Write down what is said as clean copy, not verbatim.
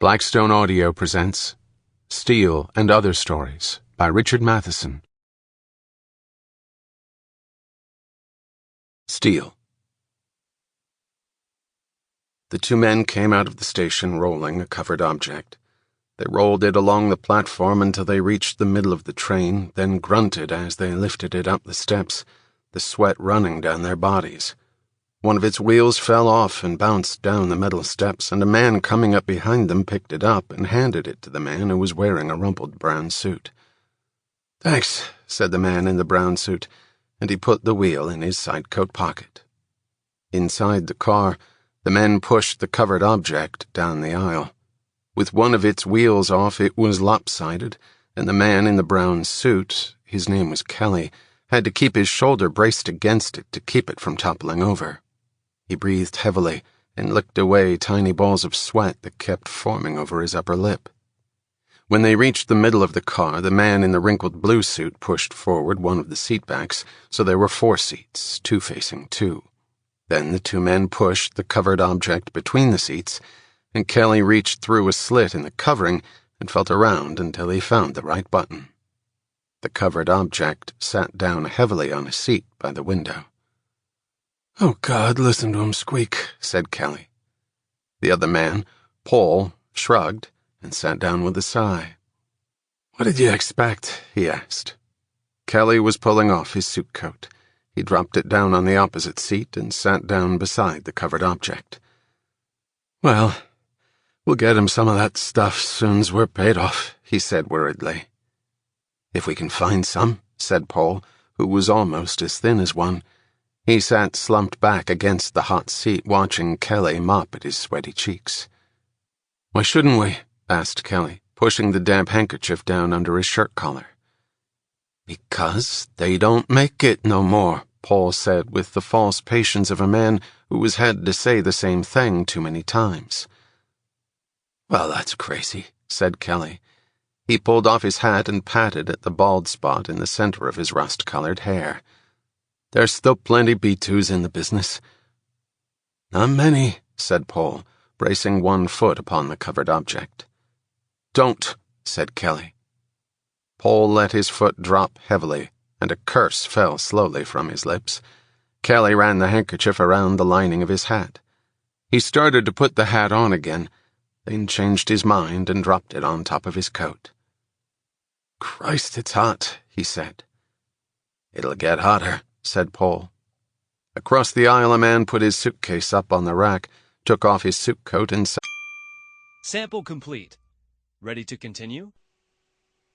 Blackstone Audio presents Steel and Other Stories by Richard Matheson. Steel. The two men came out of the station rolling a covered object. They rolled it along the platform until they reached the middle of the train, then grunted as they lifted it up the steps, the sweat running down their bodies. One of its wheels fell off and bounced down the metal steps, and a man coming up behind them picked it up and handed it to the man who was wearing a rumpled brown suit. "Thanks," said the man in the brown suit, and he put the wheel in his side coat pocket. Inside the car, the men pushed the covered object down the aisle. With one of its wheels off, it was lopsided, and the man in the brown suit, his name was Kelly, had to keep his shoulder braced against it to keep it from toppling over. He breathed heavily and licked away tiny balls of sweat that kept forming over his upper lip. When they reached the middle of the car, the man in the wrinkled blue suit pushed forward one of the seatbacks, so there were 4 seats, 2 facing 2. Then the two men pushed the covered object between the seats, and Kelly reached through a slit in the covering and felt around until he found the right button. The covered object sat down heavily on a seat by the window. "Oh, God, listen to him squeak," said Kelly. The other man, Paul, shrugged and sat down with a sigh. "What did you expect?" he asked. Kelly was pulling off his suit coat. He dropped it down on the opposite seat and sat down beside the covered object. "Well, we'll get him some of that stuff soon's we're paid off," he said worriedly. "If we can find some," said Paul, who was almost as thin as one. He sat slumped back against the hot seat, watching Kelly mop at his sweaty cheeks. "Why shouldn't we?" asked Kelly, pushing the damp handkerchief down under his shirt collar. "Because they don't make it no more," Paul said with the false patience of a man who has had to say the same thing too many times. "Well, that's crazy," said Kelly. He pulled off his hat and patted at the bald spot in the center of his rust-colored hair. "There's still plenty B2s in the business." "Not many," said Paul, bracing one foot upon the covered object. "Don't," said Kelly. Paul let his foot drop heavily, and a curse fell slowly from his lips. Kelly ran the handkerchief around the lining of his hat. He started to put the hat on again, then changed his mind and dropped it on top of his coat. "Christ, it's hot," he said. "It'll get hotter," said Paul. Across the aisle, a man put his suitcase up on the rack, took off his suit coat and said, "Sample complete. Ready to continue?"